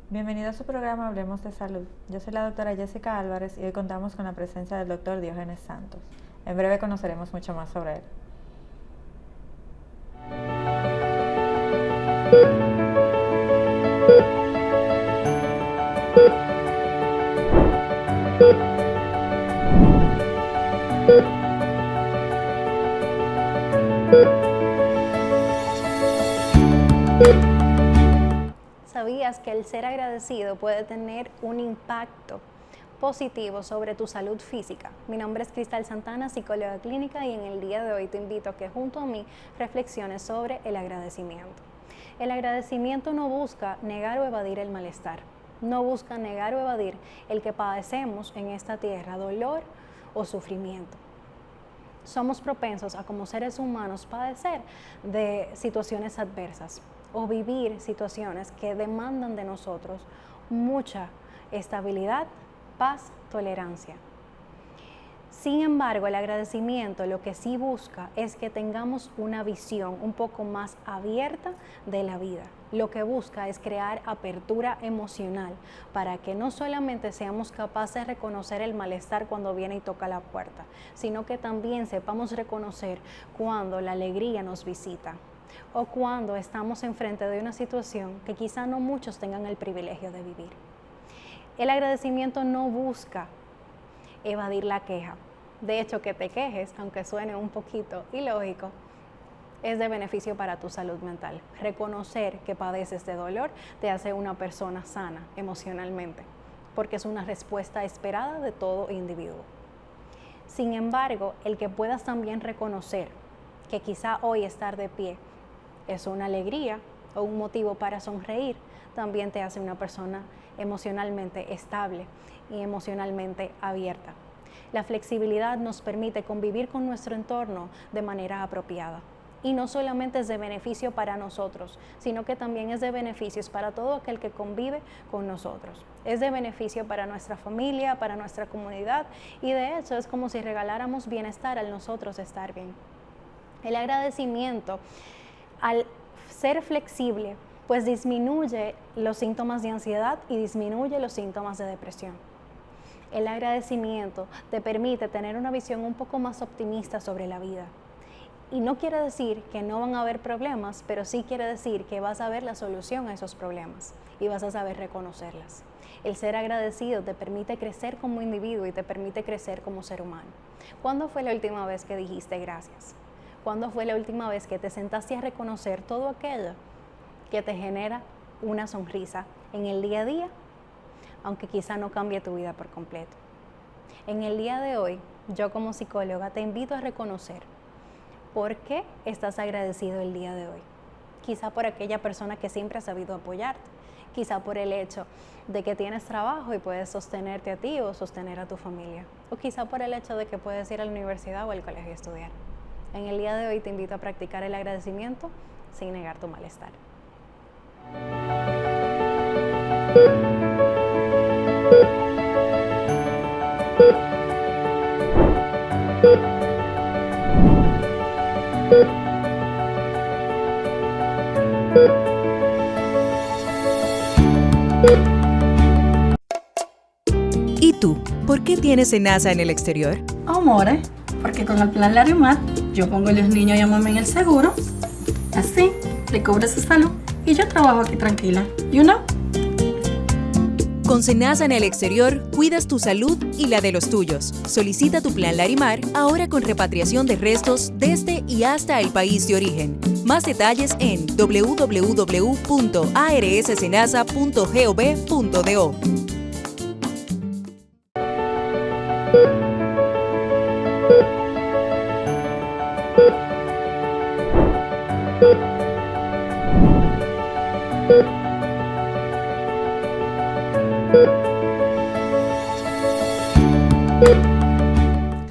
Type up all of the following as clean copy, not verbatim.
Bienvenido a su programa Hablemos de Salud. Yo soy la doctora Jessica Álvarez y hoy contamos con la presencia del doctor Diógenes Santos. En breve conoceremos mucho más sobre él. ¿Sabías que el ser agradecido puede tener un impacto positivo sobre tu salud física? Mi nombre es Cristal Santana, psicóloga clínica, y en el día de hoy te invito a que junto a mí reflexiones sobre el agradecimiento. El agradecimiento no busca negar o evadir el malestar, no busca negar o evadir el que padecemos en esta tierra, dolor o sufrimiento. Somos propensos a, como seres humanos, padecer de situaciones adversas o vivir situaciones que demandan de nosotros mucha estabilidad, paz, tolerancia. Sin embargo, el agradecimiento lo que sí busca es que tengamos una visión un poco más abierta de la vida. Lo que busca es crear apertura emocional para que no solamente seamos capaces de reconocer el malestar cuando viene y toca la puerta, sino que también sepamos reconocer cuando la alegría nos visita o cuando estamos enfrente de una situación que quizá no muchos tengan el privilegio de vivir. El agradecimiento no busca evadir la queja. De hecho, que te quejes, aunque suene un poquito ilógico, es de beneficio para tu salud mental. Reconocer que padeces de dolor te hace una persona sana emocionalmente, porque es una respuesta esperada de todo individuo. Sin embargo, el que puedas también reconocer que quizá hoy estar de pie es una alegría o un motivo para sonreír, también te hace una persona emocionalmente estable y emocionalmente abierta. La flexibilidad nos permite convivir con nuestro entorno de manera apropiada. Y no solamente es de beneficio para nosotros, sino que también es de beneficios para todo aquel que convive con nosotros. Es de beneficio para nuestra familia, para nuestra comunidad, y de hecho es como si regaláramos bienestar al nosotros estar bien. El agradecimiento, al ser flexible, pues disminuye los síntomas de ansiedad y disminuye los síntomas de depresión. El agradecimiento te permite tener una visión un poco más optimista sobre la vida. Y no quiere decir que no van a haber problemas, pero sí quiere decir que vas a ver la solución a esos problemas y vas a saber reconocerlas. El ser agradecido te permite crecer como individuo y te permite crecer como ser humano. ¿Cuándo fue la última vez que dijiste gracias? ¿Cuándo fue la última vez que te sentaste a reconocer todo aquello que te genera una sonrisa en el día a día, aunque quizá no cambie tu vida por completo? En el día de hoy, yo como psicóloga te invito a reconocer por qué estás agradecido el día de hoy. Quizá por aquella persona que siempre ha sabido apoyarte, quizá por el hecho de que tienes trabajo y puedes sostenerte a ti o sostener a tu familia, o quizá por el hecho de que puedes ir a la universidad o al colegio a estudiar. En el día de hoy te invito a practicar el agradecimiento sin negar tu malestar. ¿Y tú? ¿Por qué tienes SENASA en el exterior? Amores, porque con el plan Larimar yo pongo a los niños y a mamá en el seguro. Así, le cubro su salud y yo trabajo aquí tranquila. You know? Con SENASA en el exterior, cuidas tu salud y la de los tuyos. Solicita tu plan Larimar ahora con repatriación de restos desde y hasta el país de origen. Más detalles en www.arssenasa.gov.do.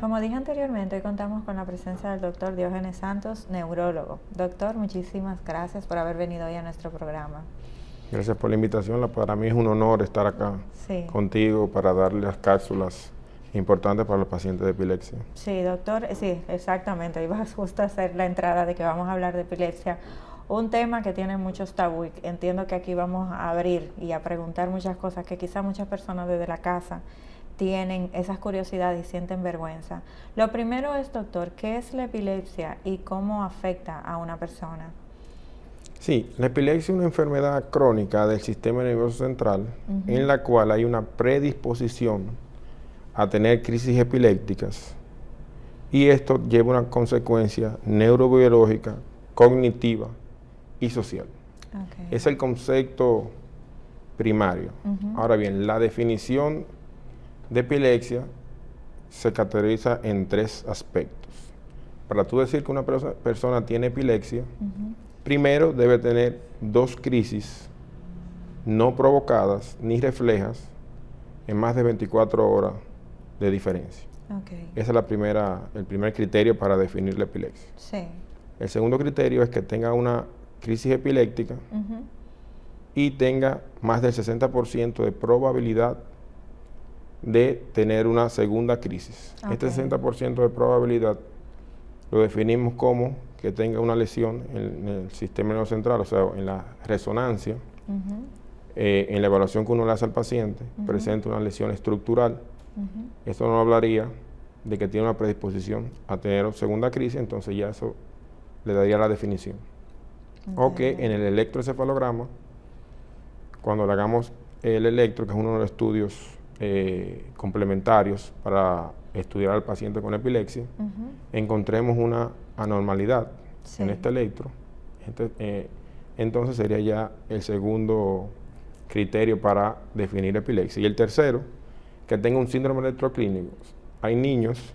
Como dije anteriormente, hoy contamos con la presencia del doctor Diógenes Santos, neurólogo. Doctor, muchísimas gracias por haber venido hoy a nuestro programa. Gracias por la invitación. Para mí es un honor estar acá contigo para darle las cápsulas importantes para los pacientes de epilepsia. Sí, doctor, sí, exactamente. Iba justo a hacer la entrada de que vamos a hablar de epilepsia. Un tema que tiene muchos tabú. Entiendo que aquí vamos a abrir y a preguntar muchas cosas que quizá muchas personas desde la casa tienen esas curiosidades y sienten vergüenza. Lo primero es, doctor, ¿qué es la epilepsia y cómo afecta a una persona? Sí, la epilepsia es una enfermedad crónica del sistema nervioso central en la cual hay una predisposición a tener crisis epilépticas y esto lleva una consecuencia neurobiológica, cognitiva y social. Okay. Es el concepto primario. Ahora bien, la definición de epilepsia se caracteriza en 3 aspectos. Para tú decir que una persona tiene epilepsia, primero debe tener 2 crisis no provocadas ni reflejas en más de 24 horas de diferencia. Okay. Ese es el primer criterio para definir la epilepsia. Sí. El segundo criterio es que tenga una crisis epiléptica y tenga más del 60% de probabilidad de tener una segunda crisis. Okay. Este 60% de probabilidad lo definimos como que tenga una lesión en el sistema nervioso central, o sea, en la resonancia, en la evaluación que uno le hace al paciente, presenta una lesión estructural. Esto no hablaría de que tiene una predisposición a tener segunda crisis, entonces ya eso le daría la definición. O que en el electroencefalograma, cuando le hagamos el electro, que es uno de los estudios complementarios para estudiar al paciente con epilepsia, encontremos una anormalidad en este electro, entonces sería ya el segundo criterio para definir epilepsia. Y el tercero, que tenga un síndrome electroclínico. Hay niños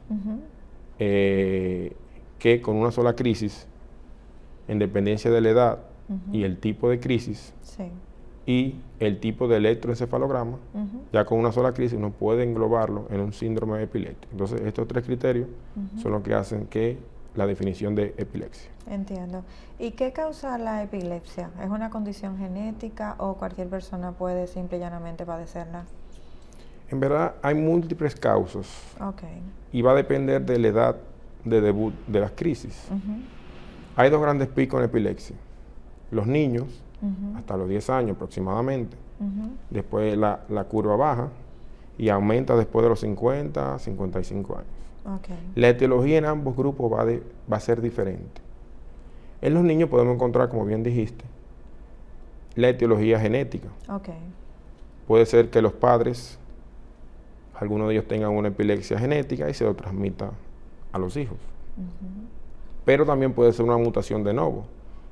que con una sola crisis, en dependencia de la edad y el tipo de crisis y el tipo de electroencefalograma, ya con una sola crisis uno puede englobarlo en un síndrome epiléptico. Entonces estos 3 criterios son los que hacen que la definición de epilepsia. Entiendo. ¿Y qué causa la epilepsia? ¿Es una condición genética o cualquier persona puede simple y llanamente padecerla? En verdad hay múltiples causas y va a depender de la edad de debut de las crisis. Hay 2 grandes picos en epilepsia. Los niños, hasta los 10 años aproximadamente, después la curva baja y aumenta después de los 50, 55 años. La etiología en ambos grupos va a ser diferente. En los niños podemos encontrar, como bien dijiste, la etiología genética. Puede ser que los padres, algunos de ellos tengan una epilepsia genética y se lo transmita a los hijos. Pero también puede ser una mutación de novo,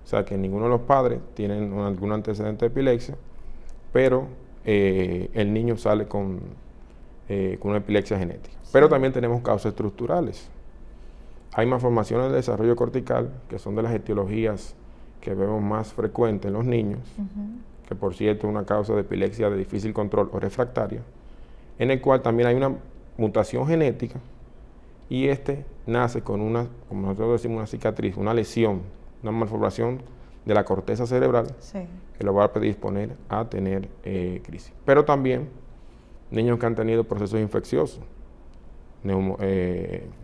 o sea que ninguno de los padres tienen algún antecedente de epilepsia, pero el niño sale con una epilepsia genética. Pero también tenemos causas estructurales. Hay malformaciones de desarrollo cortical, que son de las etiologías que vemos más frecuentes en los niños, que por cierto es una causa de epilepsia de difícil control o refractaria, en el cual también hay una mutación genética y nace con una, como nosotros decimos, una cicatriz, una lesión, una malformación de la corteza cerebral que lo va a predisponer a tener crisis. Pero también niños que han tenido procesos infecciosos,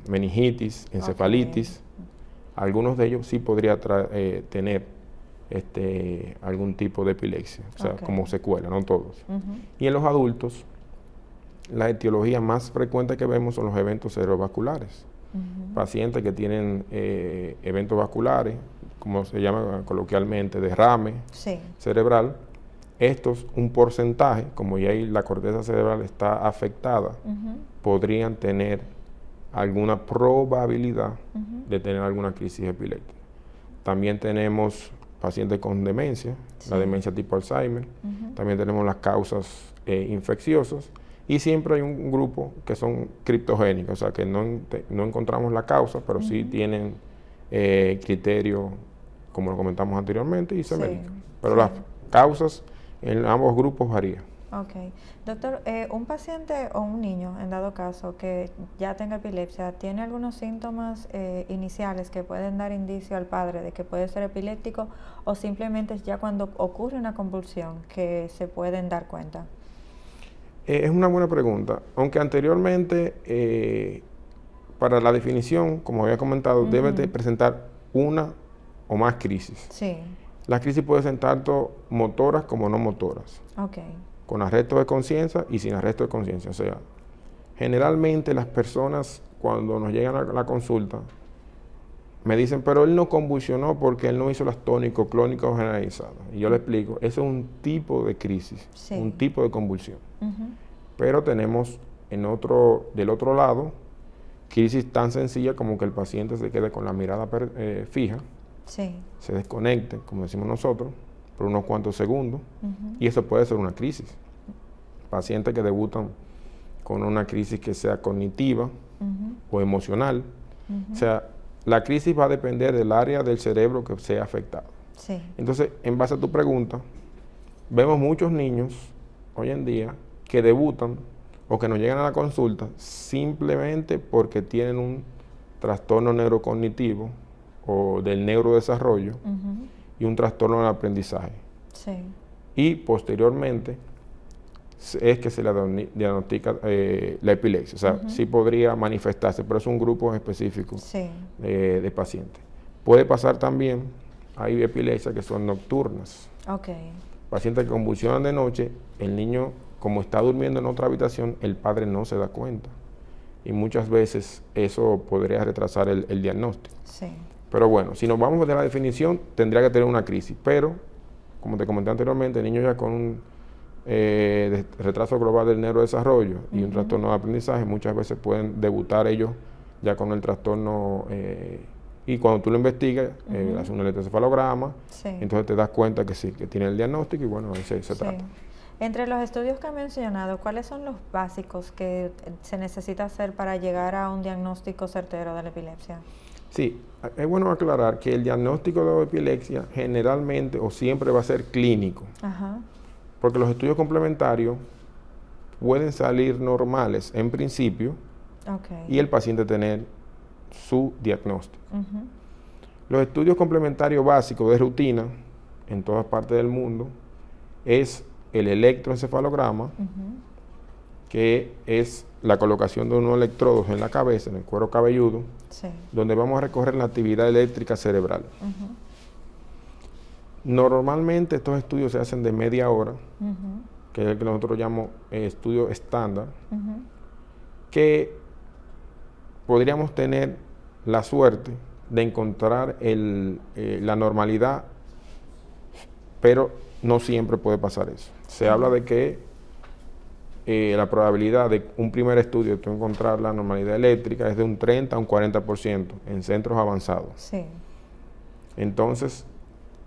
meningitis, encefalitis, algunos de ellos sí podría tener algún tipo de epilepsia, o sea, como secuela, no todos. Y en los adultos, la etiología más frecuente que vemos son los eventos cerebrovasculares. Pacientes que tienen eventos vasculares, como se llama coloquialmente, derrame cerebral. Estos, un porcentaje, como ya ahí la corteza cerebral está afectada, podrían tener alguna probabilidad de tener alguna crisis epiléptica. También tenemos pacientes con demencia, la demencia tipo Alzheimer. También tenemos las causas infecciosas. Y siempre hay un grupo que son criptogénicos, o sea que no encontramos la causa, pero sí tienen criterio, como lo comentamos anteriormente, y se medican. Pero las causas en ambos grupos varían. Ok. Doctor, un paciente o un niño, en dado caso, que ya tenga epilepsia, ¿tiene algunos síntomas iniciales que pueden dar indicio al padre de que puede ser epiléptico o simplemente es ya cuando ocurre una convulsión que se pueden dar cuenta? Es una buena pregunta, aunque anteriormente, para la definición, como había comentado, debe de presentar una o más crisis. Sí. Las crisis pueden ser tanto motoras como no motoras, Ok. con arresto de conciencia y sin arresto de conciencia. O sea, generalmente las personas cuando nos llegan a la consulta me dicen, pero él no convulsionó porque él no hizo las tónicos, clónicos generalizadas. Y yo le explico, eso es un tipo de crisis, Sí. un tipo de convulsión. Ujú. Pero tenemos del otro lado, crisis tan sencilla como que el paciente se quede con la mirada fija, Sí. se desconecte, como decimos nosotros, por unos cuantos segundos, Ujú. y eso puede ser una crisis. Pacientes que debutan con una crisis que sea cognitiva Ujú. o emocional. Ujú. O sea, la crisis va a depender del área del cerebro que sea afectado. Sí. Entonces, en base a tu pregunta, vemos muchos niños hoy en día que debutan o que no llegan a la consulta simplemente porque tienen un trastorno neurocognitivo o del neurodesarrollo Ujú. y un trastorno del aprendizaje. Sí. Y posteriormente es que se le diagnostica la epilepsia. O sea, sí podría manifestarse, pero es un grupo específico Sí. de pacientes. Puede pasar también, hay epilepsias que son nocturnas. Ok. Pacientes que convulsionan de noche, el niño, como está durmiendo en otra habitación, el padre no se da cuenta. Y muchas veces eso podría retrasar el diagnóstico. Sí. Pero bueno, si nos vamos de la definición, tendría que tener una crisis. Pero, como te comenté anteriormente, el niño ya con un retraso global del neurodesarrollo y un trastorno de aprendizaje, muchas veces pueden debutar ellos ya con el trastorno. Y cuando tú lo investigas, haces un electroencefalograma, Sí. entonces te das cuenta que sí, que tiene el diagnóstico y bueno, ahí se Sí. trata. Entre los estudios que ha mencionado, ¿cuáles son los básicos que se necesita hacer para llegar a un diagnóstico certero de la epilepsia? Sí, es bueno aclarar que el diagnóstico de epilepsia generalmente o siempre va a ser clínico, Ajá. porque los estudios complementarios pueden salir normales en principio Ok. y el paciente tener su diagnóstico. Ujú. Los estudios complementarios básicos de rutina en todas partes del mundo es el electroencefalograma, Ujú. que es la colocación de unos electrodos en la cabeza, en el cuero cabelludo, Sí. donde vamos a recorrer la actividad eléctrica cerebral. Ujú. Normalmente estos estudios se hacen de media hora, Ujú. que es el que nosotros llamamos estudio estándar, Ujú. que podríamos tener la suerte de encontrar la normalidad, pero no siempre puede pasar eso. Se habla de que la probabilidad de un primer estudio de tú encontrar la normalidad eléctrica es de un 30 a un 40% en centros avanzados. Sí. Entonces,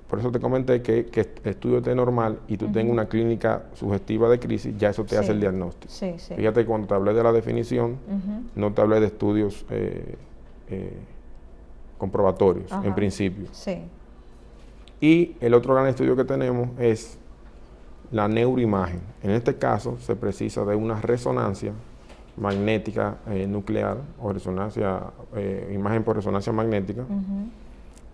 por eso te comenté que el estudio esté normal y tú tengas una clínica sugestiva de crisis, ya eso te hace el diagnóstico. Sí, sí. Fíjate, cuando te hablé de la definición, Ujú. no te hablé de estudios comprobatorios, Ajá. en principio. Sí. Y el otro gran estudio que tenemos es la neuroimagen. En este caso se precisa de una resonancia magnética nuclear o imagen por resonancia magnética, Ujú.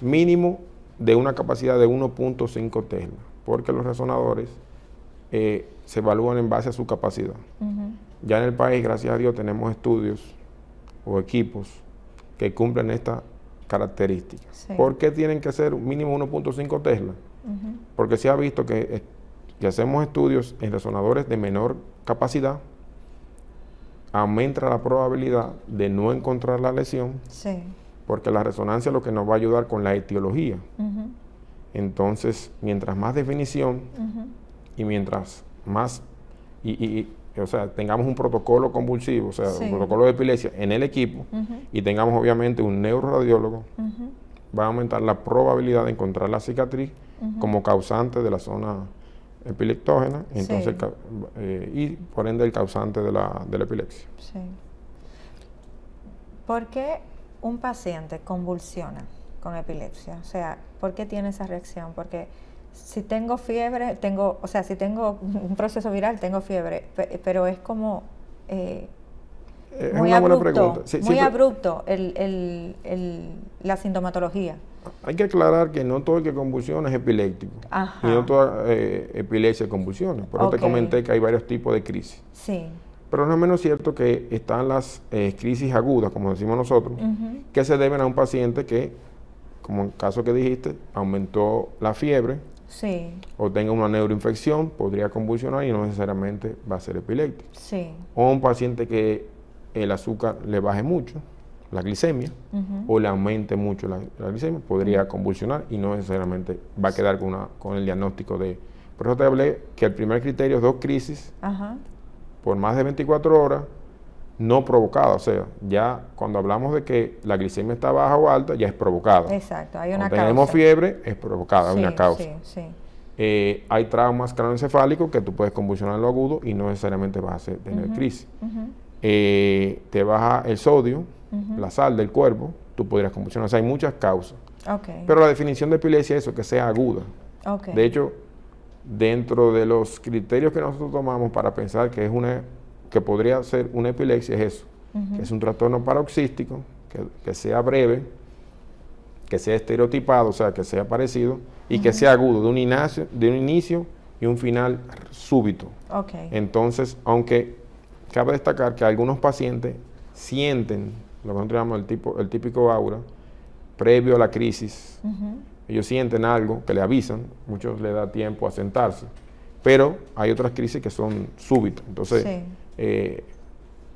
mínimo de una capacidad de 1.5 Tesla, porque los resonadores se evalúan en base a su capacidad. Ujú. Ya en el país, gracias a Dios, tenemos estudios o equipos que cumplen esta característica. Sí. ¿Por qué tienen que ser mínimo 1.5 Tesla? Ujú. Porque se ha visto que hacemos estudios en resonadores de menor capacidad, aumenta la probabilidad de no encontrar la lesión, Sí. porque la resonancia es lo que nos va a ayudar con la etiología. Ujú. Entonces, mientras más definición Ujú. y mientras más, o sea, tengamos un protocolo convulsivo, o sea, Sí. un protocolo de epilepsia en el equipo, Ujú. y tengamos obviamente un neuroradiólogo, Ujú. va a aumentar la probabilidad de encontrar la cicatriz como causante de la zona epileptógena, entonces, Sí. y por ende el causante de la epilepsia. Sí. ¿Por qué un paciente convulsiona con epilepsia? O sea, ¿por qué tiene esa reacción? Porque Si tengo fiebre, o sea, si tengo un proceso viral, tengo fiebre, pero es como Es muy una buena abrupto, pregunta. Sí, muy siempre- abrupto la sintomatología. Hay que aclarar que no todo el que convulsiona es epiléptico. Ajá. Y no toda epilepsia es convulsión. Por eso te Ok. comenté que hay varios tipos de crisis. Sí. Pero no es menos cierto que están las crisis agudas, como decimos nosotros, Ujú. que se deben a un paciente que, como en el caso que dijiste, aumentó la fiebre Sí, o tenga una neuroinfección, podría convulsionar y no necesariamente va a ser epiléptico. sí. O un paciente que el azúcar le baje mucho, la glicemia, Ujú. o le aumente mucho la glicemia, podría convulsionar y no necesariamente va a quedar con el diagnóstico de... Por eso te hablé que el primer criterio es 2 crisis Ajá. por más de 24 horas no provocada. O sea, ya cuando hablamos de que la glicemia está baja o alta, ya es provocada. Exacto, hay una Cuando causa. tenemos fiebre, es provocada, hay Sí, una causa. Sí, sí. Hay traumas craneoencefálicos que tú puedes convulsionar en lo agudo y no necesariamente vas a tener crisis. Ujú. Te baja el sodio, Ujú. la sal del cuerpo, tú podrías convulsionar. O sea, hay muchas causas. Ok. Pero la definición de epilepsia es eso, que sea aguda. Ok. De hecho, dentro de los criterios que nosotros tomamos para pensar que que podría ser una epilepsia es eso, Ujú. que es un trastorno paroxístico, que sea breve, que sea estereotipado, o sea, que sea parecido, y que sea agudo, de un inicio y un final súbito. Ok. Entonces, aunque cabe destacar que algunos pacientes sienten lo que nosotros llamamos el típico aura, previo a la crisis, Ujú. ellos sienten algo que le avisan, muchos le da tiempo a sentarse, pero hay otras crisis que son súbitas. Entonces, Sí.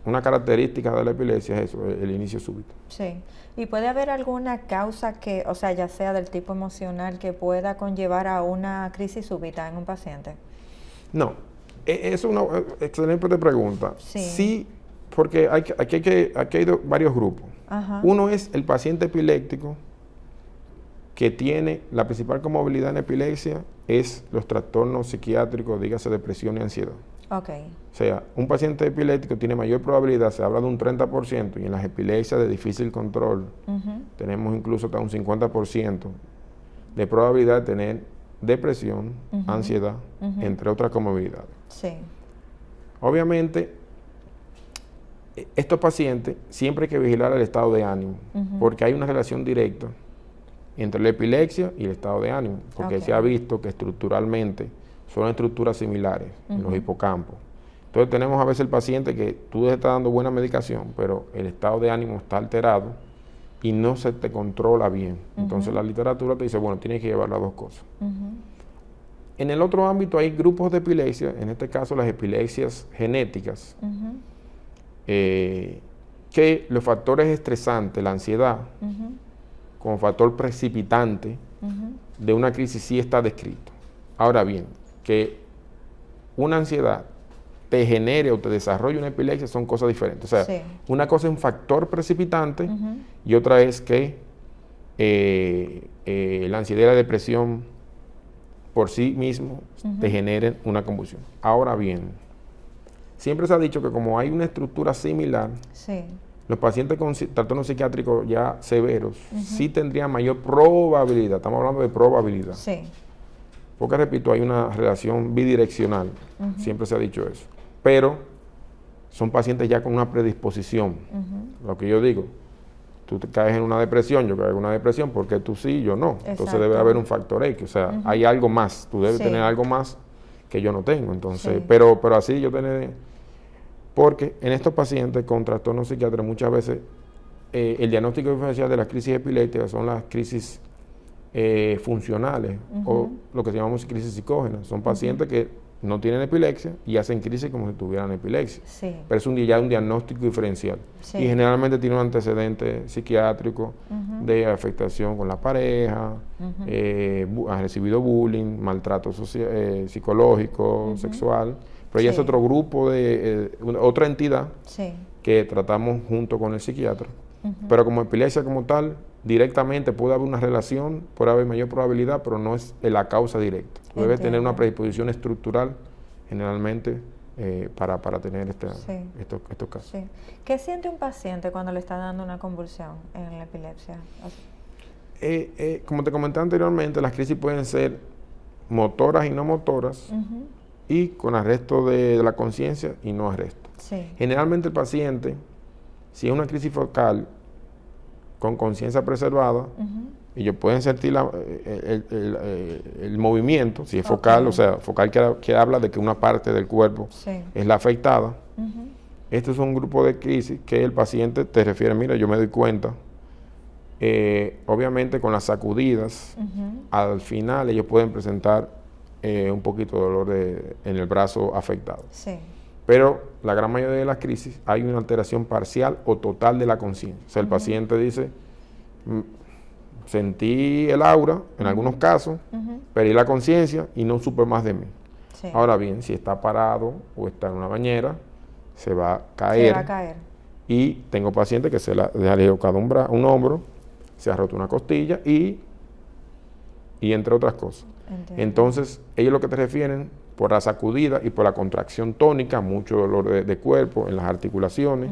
una característica de la epilepsia es eso, el inicio súbito. Sí. ¿Y puede haber alguna causa que, o sea, ya sea del tipo emocional, que pueda conllevar a una crisis súbita en un paciente? No, es una excelente pregunta. Sí. Sí, porque aquí hay varios grupos. Ajá. Uno es el paciente epiléptico que tiene la principal comorbilidad en epilepsia es los trastornos psiquiátricos, dígase depresión y ansiedad. Ok. O sea, un paciente epiléptico tiene mayor probabilidad, se habla de un 30%, y en las epilepsias de difícil control Ujú. tenemos incluso hasta un 50% de probabilidad de tener depresión, Ujú. ansiedad, Ujú. entre otras comorbilidades. Sí. Obviamente, estos pacientes siempre hay que vigilar el estado de ánimo, Ujú. porque hay una relación directa entre la epilepsia y el estado de ánimo, porque Ok. se ha visto que estructuralmente son estructuras similares en los Ujú. hipocampos. Entonces tenemos a veces el paciente que tú le estás dando buena medicación, pero el estado de ánimo está alterado y no se te controla bien. Entonces la literatura te dice, bueno, tienes que llevar las dos cosas. Ujú. En el otro ámbito hay grupos de epilepsia, en este caso las epilepsias genéticas, Ujú. que los factores estresantes, la ansiedad, Ujú. como factor precipitante Ujú. de una crisis sí está descrito. Ahora bien, que una ansiedad te genere o te desarrolle una epilepsia son cosas diferentes. O sea, Sí. una cosa es un factor precipitante Ujú. y otra es que la ansiedad y la depresión por sí mismo te generen una convulsión. Ahora bien, siempre se ha dicho que como hay una estructura similar, Sí. los pacientes con trastornos psiquiátricos ya severos sí tendrían mayor probabilidad, estamos hablando de probabilidad, Sí. porque repito, hay una relación bidireccional, siempre se ha dicho eso, pero son pacientes ya con una predisposición, lo que yo digo, tú te caes en una depresión, yo caigo en una depresión, porque tú sí, yo no, entonces Exacto. debe haber un factor X, o sea, hay algo más, tú debes Sí. tener algo más que yo no tengo, entonces, Sí. pero así yo tener... Porque en estos pacientes con trastornos psiquiátricos muchas veces el diagnóstico diferencial de las crisis epilépticas son las crisis funcionales o lo que llamamos crisis psicógenas. Son pacientes que no tienen epilepsia y hacen crisis como si tuvieran epilepsia. Sí. Pero es ya un diagnóstico diferencial. Sí. Y generalmente tiene un antecedente psiquiátrico de afectación con la pareja, ha recibido bullying, maltrato psicológico, sexual. Pero ya es Sí. otro grupo de otra entidad Sí. que tratamos junto con el psiquiatra. Pero como epilepsia como tal, directamente puede haber una relación, puede haber mayor probabilidad, pero no es la causa directa. Tú debes tener una Entiendo. predisposición estructural, generalmente, para tener Sí. estos casos. Sí. ¿Qué siente un paciente cuando le está dando una convulsión en la epilepsia? Como te comenté anteriormente, las crisis pueden ser motoras y no motoras, y con arresto de la conciencia y no arresto. Sí. Generalmente el paciente, si es una crisis focal con conciencia preservada, ellos pueden sentir el movimiento, si es focal, o sea, focal que habla de que una parte del cuerpo es la afectada. Este es un grupo de crisis que el paciente te refiere, mira, yo me doy cuenta. Obviamente con las sacudidas, al final ellos pueden presentar un poquito de dolor en el brazo afectado. Sí. Pero la gran mayoría de las crisis hay una alteración parcial o total de la conciencia. O sea, el paciente dice, sentí el aura, en algunos casos, perdí la conciencia y no supe más de mí. Sí. Ahora bien, si está parado o está en una bañera, se va a caer. Se va a caer. Y tengo pacientes que se le ha dislocado un hombro, se ha roto una costilla y entre otras cosas. Entiendo. Entonces, ellos lo que te refieren por la sacudida y por la contracción tónica, mucho dolor de cuerpo en las articulaciones,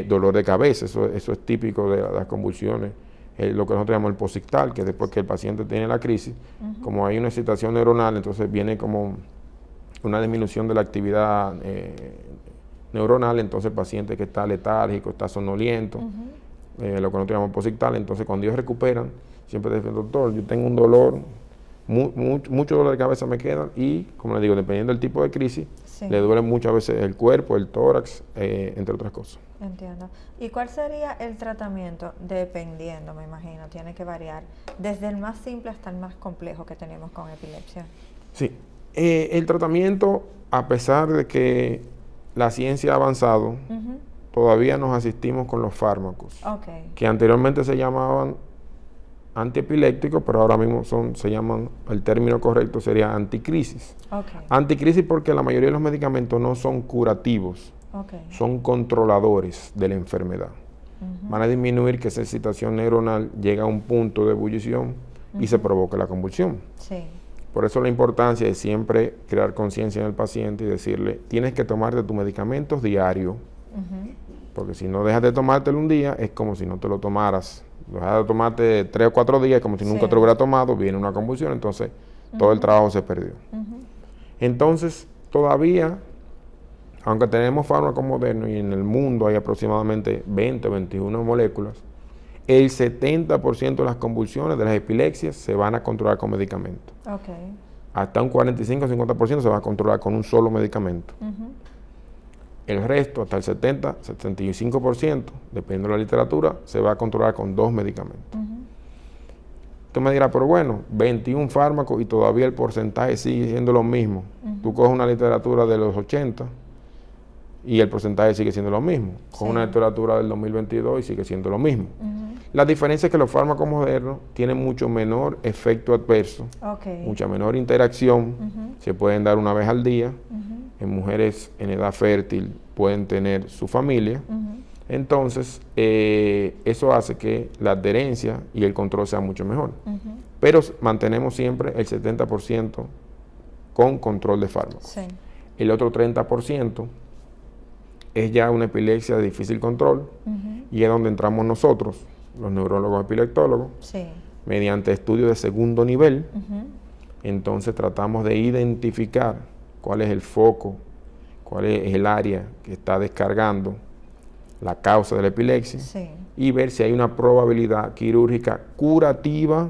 dolor de cabeza, eso es típico de las convulsiones, lo que nosotros llamamos el posictal, que después que el paciente tiene la crisis, como hay una excitación neuronal, entonces viene como una disminución de la actividad neuronal, entonces el paciente que está letárgico, está somnoliento, lo que nosotros llamamos posictal, entonces cuando ellos recuperan, siempre te dicen, doctor, yo tengo un dolor, mucho dolor de cabeza me queda y, como les digo, dependiendo del tipo de crisis, le duele muchas veces el cuerpo, el tórax, entre otras cosas. Entiendo. ¿Y cuál sería el tratamiento? Dependiendo, me imagino, tiene que variar, desde el más simple hasta el más complejo que tenemos con epilepsia. Sí. El tratamiento, a pesar de que la ciencia ha avanzado, todavía nos asistimos con los fármacos, que anteriormente se llamaban antiepilépticos, pero ahora mismo se llaman, el término correcto sería anticrisis. Anticrisis porque la mayoría de los medicamentos no son curativos, son controladores de la enfermedad. Van a disminuir que esa excitación neuronal llega a un punto de ebullición y se provoca la convulsión. Por eso la importancia de siempre crear conciencia en el paciente y decirle, tienes que tomarte tus medicamentos diario, porque si no dejas de tomártelo un día, es como si no te lo tomaras. Dejas de tomarte 3 o 4 días, como si nunca te lo hubiera tomado, viene una convulsión, entonces todo el trabajo se perdió. Entonces, todavía, aunque tenemos fármacos modernos y en el mundo hay aproximadamente 20 o 21 moléculas, el 70% de las convulsiones de las epilepsias se van a controlar con medicamentos. Hasta un 45 o 50% se va a controlar con un solo medicamento. El resto, hasta el 70, 75%, dependiendo de la literatura, se va a controlar con 2 medicamentos. Tú me dirás, pero bueno, 21 fármacos y todavía el porcentaje sigue siendo lo mismo. Tú coges una literatura de los 80 y el porcentaje sigue siendo lo mismo. Coges una literatura del 2022 y sigue siendo lo mismo. La diferencia es que los fármacos modernos tienen mucho menor efecto adverso, mucha menor interacción, se pueden dar una vez al día. En mujeres en edad fértil pueden tener su familia. Entonces, eso hace que la adherencia y el control sea mucho mejor. Pero mantenemos siempre el 70% con control de fármacos. El otro 30% es ya una epilepsia de difícil control y es donde entramos nosotros, los neurólogos epileptólogos, mediante estudios de segundo nivel. Entonces tratamos de identificar cuál es el foco, cuál es el área que está descargando la causa de la epilepsia y ver si hay una probabilidad quirúrgica curativa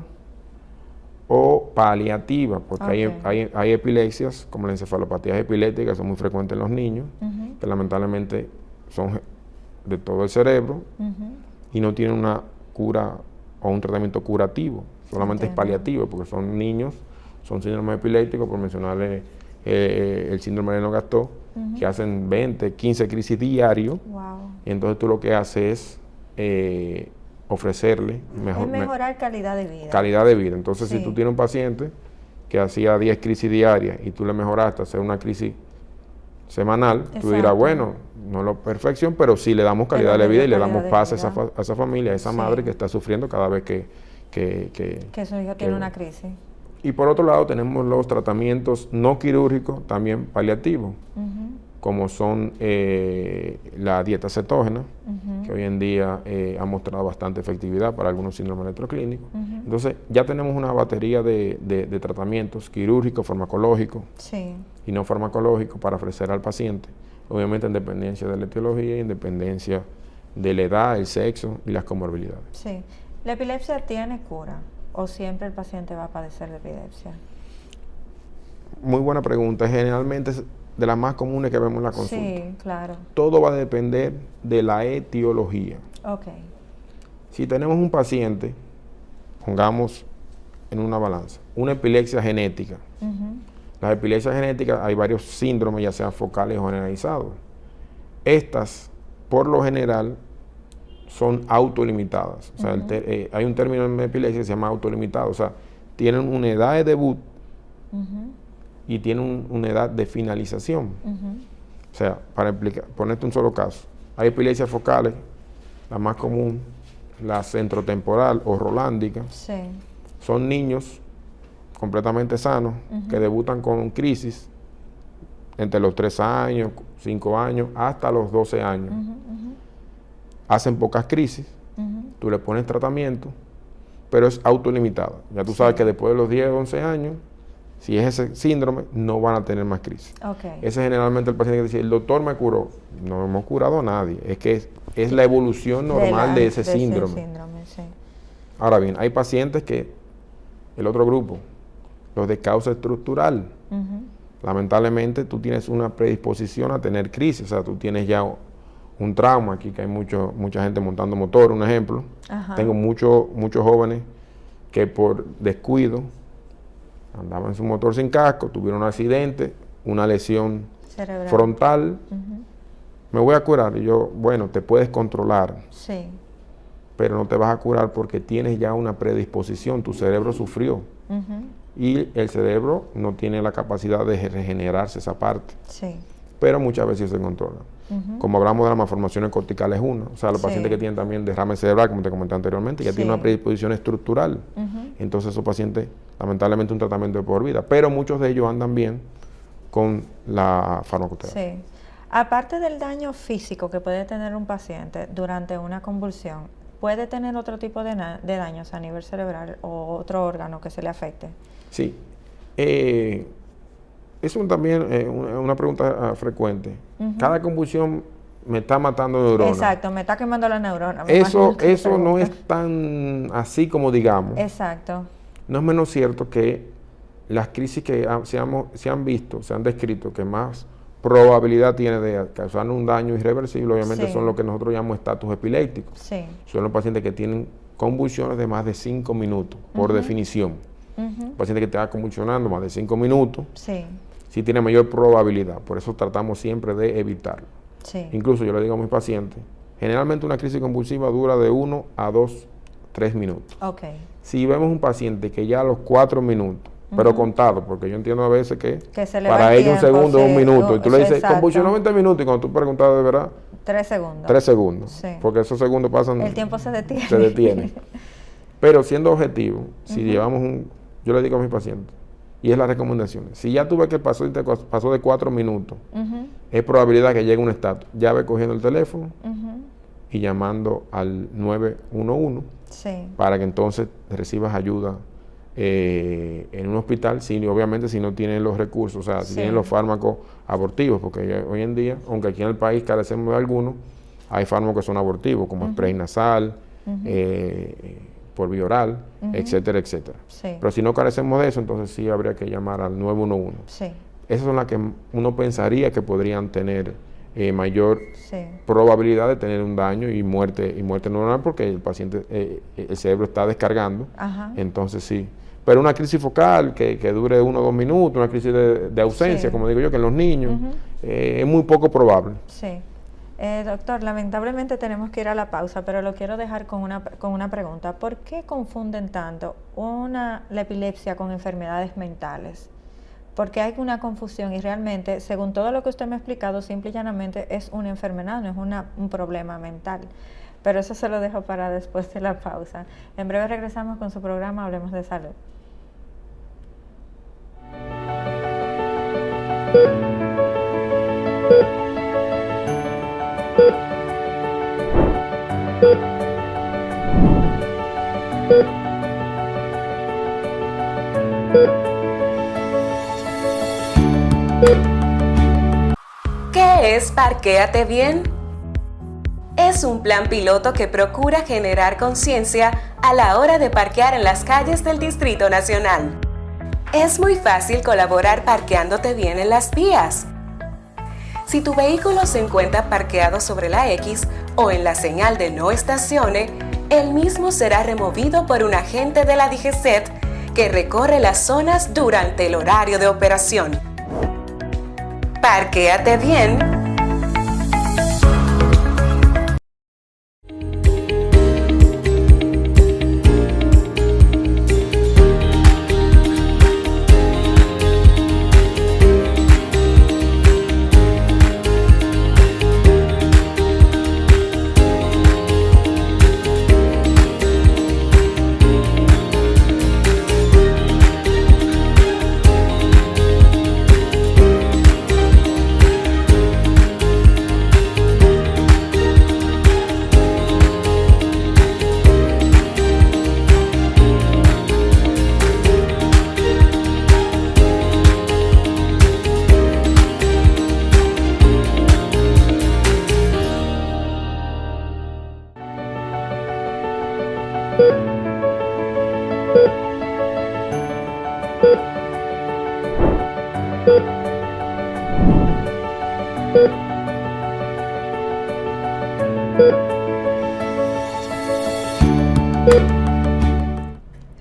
o paliativa, porque hay epilepsias, como las encefalopatías epilépticas, que son muy frecuentes en los niños, que lamentablemente son de todo el cerebro y no tienen una cura o un tratamiento curativo, solamente es paliativo, porque son niños, son síndromes epilépticos, por mencionarle el síndrome de Lennox-Gastaut, que hacen 20, 15 crisis diario, y entonces tú lo que haces es ofrecerle mejorar calidad de vida. Calidad de vida. Entonces, si tú tienes un paciente que hacía 10 crisis diarias y tú le mejoraste a hacer una crisis semanal, tú dirás, bueno, no es la perfección, pero sí le damos calidad de vida y le damos paz a esa familia, a esa madre que está sufriendo cada vez que su hijo tiene una crisis. Y por otro lado tenemos los tratamientos no quirúrgicos, también paliativos, como son la dieta cetógena, que hoy en día ha mostrado bastante efectividad para algunos síndromes electroclínicos. Entonces, ya tenemos una batería de tratamientos quirúrgicos, farmacológicos y no farmacológicos para ofrecer al paciente, obviamente en dependencia de la etiología, en dependencia de la edad, el sexo y las comorbilidades. Sí. ¿La epilepsia tiene cura o siempre el paciente va a padecer de epilepsia? Muy buena pregunta. Generalmente es de las más comunes que vemos en la consulta. Sí, claro. Todo va a depender de la etiología. Ok. Si tenemos un paciente, pongamos en una balanza, una epilepsia genética. Las epilepsias genéticas hay varios síndromes, ya sean focales o generalizados. Estas, por lo general, son autolimitadas. O sea, hay un término en epilepsia que se llama autolimitado. O sea, tienen una edad de debut y tienen una edad de finalización. O sea, para ponerte un solo caso, hay epilepsias focales, la más común, la centrotemporal o rolándica. Sí. Son niños completamente sanos que debutan con crisis entre los 3 años, 5 años, hasta los 12 años. Hacen pocas crisis, tú le pones tratamiento, pero es autolimitada. Ya tú sabes que después de los 10 o 11 años, si es ese síndrome, no van a tener más crisis. Ese es generalmente el paciente que dice, el doctor me curó. No hemos curado a nadie, es que es la evolución normal de ese síndrome. Sí. Ahora bien, hay pacientes que, el otro grupo, los de causa estructural, lamentablemente tú tienes una predisposición a tener crisis, o sea, tú tienes ya un trauma. Aquí que hay mucha gente montando motor, un ejemplo. Tengo muchos jóvenes que por descuido andaban en su motor sin casco, tuvieron un accidente, una lesión cerebral frontal. Me voy a curar. Y yo, bueno, te puedes controlar, pero no te vas a curar porque tienes ya una predisposición, tu cerebro sufrió. Y el cerebro no tiene la capacidad de regenerarse esa parte. Pero muchas veces se controla. Como hablamos de las malformaciones corticales, o sea, los pacientes que tienen también derrame cerebral, como te comenté anteriormente, ya tienen una predisposición estructural. Entonces esos pacientes, lamentablemente, un tratamiento de por vida, pero muchos de ellos andan bien con la farmacoterapia. Aparte del daño físico que puede tener un paciente durante una convulsión, ¿puede tener otro tipo de daños a nivel cerebral o otro órgano que se le afecte? Sí. Es también una pregunta frecuente. Cada convulsión me está matando neuronas. Exacto, me está quemando la neurona. Eso no es tan así como digamos. Exacto. No es menos cierto que las crisis que se han visto, se han descrito, que más probabilidad tiene de causar un daño irreversible, obviamente son lo que nosotros llamamos estatus epilépticos. Son los pacientes que tienen convulsiones de más de 5 minutos, por definición. Un paciente que te va convulsionando más de 5 minutos, sí tiene mayor probabilidad. Por eso tratamos siempre de evitarlo. Incluso yo le digo a mis pacientes, generalmente una crisis convulsiva dura de 1 a 2, 3 minutos. Si vemos un paciente que ya a los 4 minutos, pero contado, porque yo entiendo a veces que para ellos un segundo es un minuto, y tú le dices, convulsionó 20 minutos, y cuando tú preguntas de verdad, 3 segundos. 3 segundos, porque esos segundos pasan. El tiempo se detiene. Se detiene. Pero siendo objetivo, si llevamos yo le digo a mis pacientes, y es la recomendación, si ya tú ves que pasó de 4 minutos, es probabilidad que llegue un estatus. Ya ve cogiendo el teléfono y llamando al 911 para que entonces recibas ayuda en un hospital, obviamente si no tienen los recursos, o sea, si tienen los fármacos abortivos, porque hoy en día, aunque aquí en el país carecemos de algunos, hay fármacos que son abortivos, como spray nasal, por vía oral, etcétera, etcétera. Pero si no carecemos de eso, entonces sí habría que llamar al 911. Esas son las que uno pensaría que podrían tener mayor probabilidad de tener un daño y muerte neuronal, porque el paciente, el cerebro está descargando. Entonces sí. Pero una crisis focal que dure 1 o 2 minutos, una crisis de ausencia, como digo yo, que en los niños, es muy poco probable. Doctor, lamentablemente tenemos que ir a la pausa, pero lo quiero dejar con una pregunta. ¿Por qué confunden tanto la epilepsia con enfermedades mentales? Porque hay una confusión y realmente, según todo lo que usted me ha explicado, simple y llanamente es una enfermedad, no es un problema mental. Pero eso se lo dejo para después de la pausa. En breve regresamos con su programa Hablemos de Salud. ¿Qué es Parquéate Bien? Es un plan piloto que procura generar conciencia a la hora de parquear en las calles del Distrito Nacional. Es muy fácil colaborar parqueándote bien en las vías. Si tu vehículo se encuentra parqueado sobre la X o en la señal de no estacione, el mismo será removido por un agente de la DGCET que recorre las zonas durante el horario de operación. Parquéate bien.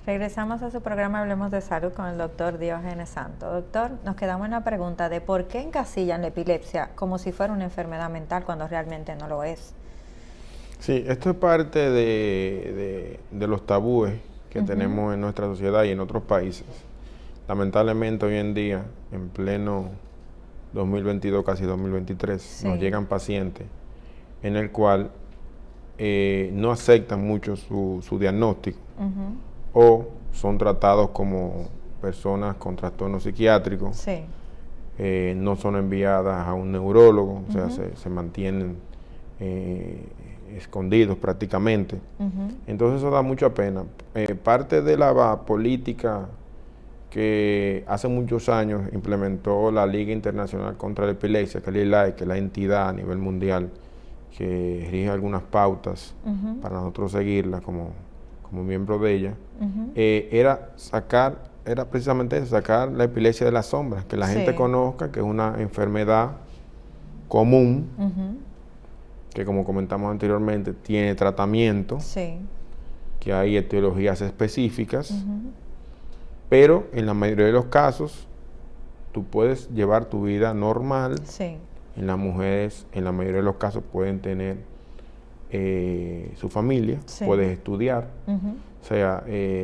Regresamos a su programa Hablemos de Salud con el doctor Diógenes Santos. Doctor, nos quedamos en la pregunta de por qué encasillan la epilepsia como si fuera una enfermedad mental cuando realmente no lo es. Sí, esto es parte de los tabúes que tenemos en nuestra sociedad y en otros países. Lamentablemente hoy en día, en pleno 2022, casi 2023, nos llegan pacientes en el cual no aceptan mucho su diagnóstico o son tratados como personas con trastornos psiquiátricos, no son enviadas a un neurólogo, o sea, se mantienen escondidos prácticamente. Entonces eso da mucha pena. Parte de la política que hace muchos años implementó la Liga Internacional contra la Epilepsia, que es la ILAE, que es la entidad a nivel mundial que rige algunas pautas para nosotros seguirlas como miembro de ella, era precisamente eso, sacar la epilepsia de las sombras, que la gente conozca que es una enfermedad común, que como comentamos anteriormente, tiene tratamiento, que hay etiologías específicas, pero en la mayoría de los casos tú puedes llevar tu vida normal. En las mujeres, en la mayoría de los casos, pueden tener su familia, puedes estudiar. O sea,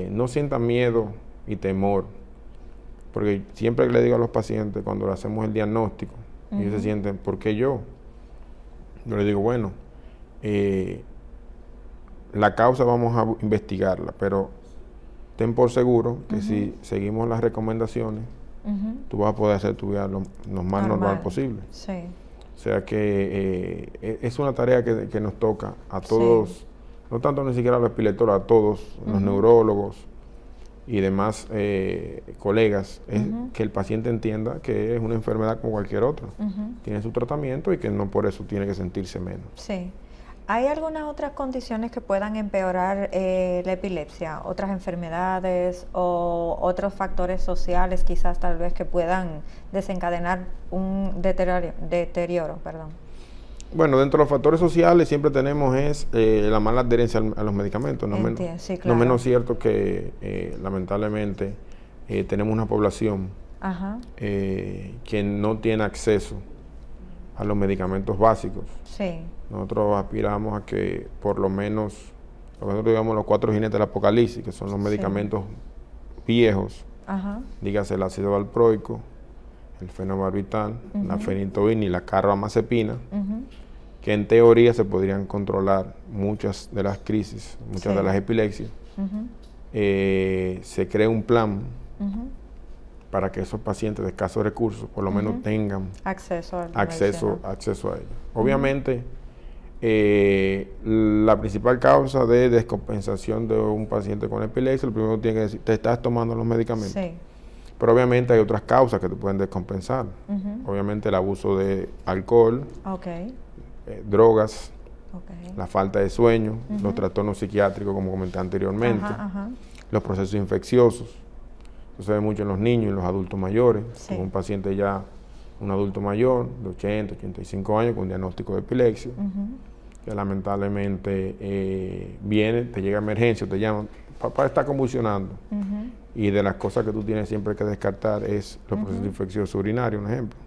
no sientan miedo y temor, porque siempre le digo a los pacientes cuando le hacemos el diagnóstico, ellos se sienten, ¿por qué yo? Yo les digo, bueno, la causa vamos a investigarla, pero ten por seguro que si seguimos las recomendaciones, tú vas a poder hacer tu vida lo más normal posible. O sea que es una tarea que nos toca a todos, no tanto ni siquiera a los epileptólogos, a todos, los neurólogos y demás colegas, es que el paciente entienda que es una enfermedad como cualquier otra. Tiene su tratamiento y que no por eso tiene que sentirse menos. ¿Hay algunas otras condiciones que puedan empeorar la epilepsia? ¿Otras enfermedades o otros factores sociales quizás tal vez que puedan desencadenar un deterioro? Bueno, dentro de los factores sociales siempre tenemos la mala adherencia a los medicamentos. No es menos cierto que lamentablemente tenemos una población que no tiene acceso a los medicamentos básicos. Nosotros aspiramos a que por lo menos, lo que nosotros digamos los 4 jinetes del apocalipsis, que son los medicamentos viejos, dígase el ácido valproico, el fenobarbital, la fenitoína y la carbamazepina, que en teoría se podrían controlar muchas de las crisis, muchas de las epilepsias. Se crea un plan para que esos pacientes de escasos recursos por lo menos tengan acceso a ello. Obviamente, la principal causa de descompensación de un paciente con epilepsia, lo primero que tiene que decir, ¿te estás tomando los medicamentos? Pero obviamente hay otras causas que te pueden descompensar. Obviamente el abuso de alcohol, drogas, la falta de sueño, los trastornos psiquiátricos, como comenté anteriormente, los procesos infecciosos. Sucede mucho en los niños y en los adultos mayores. Sí. Un paciente ya, un adulto mayor de 80, 85 años con diagnóstico de epilepsia, que lamentablemente viene, te llega a emergencia, te llaman, papá está convulsionando. Y de las cosas que tú tienes siempre que descartar es los procesos infecciosos urinarios, un ejemplo,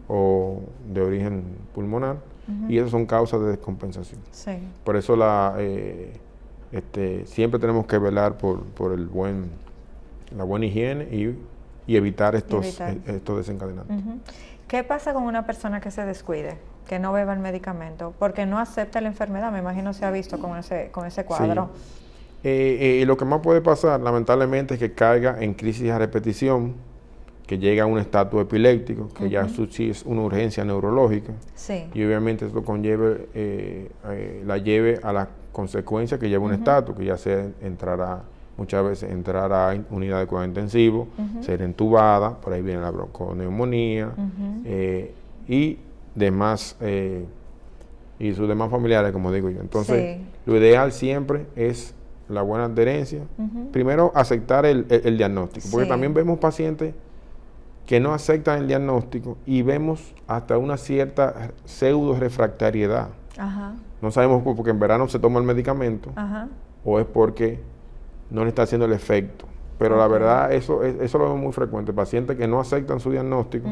o de origen pulmonar, y esas son causas de descompensación. Sí. Por eso siempre tenemos que velar por la buena higiene y evitar estos desencadenantes. ¿Qué pasa con una persona que se descuide, que no beba el medicamento, porque no acepta la enfermedad? Me imagino se ha visto con ese cuadro. Sí. Lo que más puede pasar, lamentablemente, es que caiga en crisis a repetición, que llega a un estatus epiléptico, que ya sí es una urgencia neurológica. Sí. Y obviamente esto la lleve a la consecuencia que lleva un estatus, que ya sea muchas veces entrar a unidad de cuidado intensivo, ser entubada, por ahí viene la bronconeumonía, y demás, y sus demás familiares, como digo yo. Entonces, lo ideal siempre es la buena adherencia. Primero, aceptar el diagnóstico, porque también vemos pacientes que no aceptan el diagnóstico y vemos hasta una cierta pseudo refractariedad. No sabemos porque en verano se toma el medicamento o es porque no le está haciendo el efecto. Pero la verdad, eso lo vemos muy frecuente. Pacientes que no aceptan su diagnóstico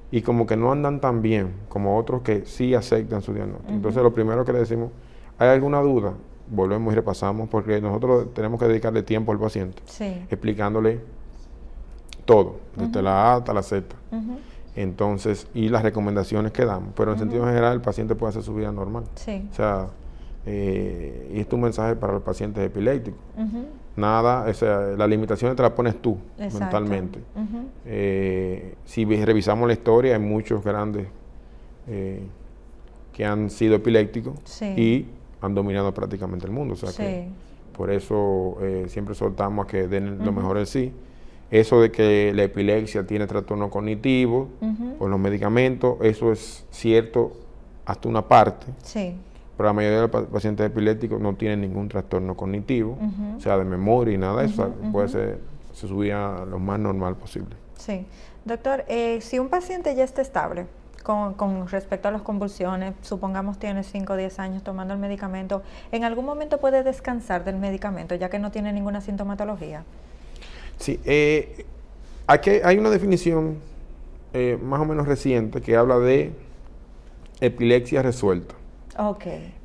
y como que no andan tan bien como otros que sí aceptan su diagnóstico. Entonces, lo primero que le decimos, ¿hay alguna duda? Volvemos y repasamos, porque nosotros tenemos que dedicarle tiempo al paciente, explicándole todo, desde la A hasta la Z. Entonces, y las recomendaciones que damos. Pero en sentido general, el paciente puede hacer su vida normal. O sea, y esto es un mensaje para los pacientes epilépticos. Nada, o sea, las limitaciones te las pones tú mentalmente. Si revisamos la historia, hay muchos grandes que han sido epilépticos y han dominado prácticamente el mundo. O sea que por eso siempre soltamos a que den lo mejor de sí. Eso de que la epilepsia tiene trastorno cognitivo por los medicamentos, eso es cierto hasta una parte. Pero la mayoría de los pacientes epilépticos no tienen ningún trastorno cognitivo, o sea, de memoria y nada de eso. Puede ser, se subía lo más normal posible. Sí. Doctor, si un paciente ya está estable con respecto a las convulsiones, supongamos tiene 5 o 10 años tomando el medicamento, ¿en algún momento puede descansar del medicamento ya que no tiene ninguna sintomatología? Sí, aquí hay una definición más o menos reciente que habla de epilepsia resuelta.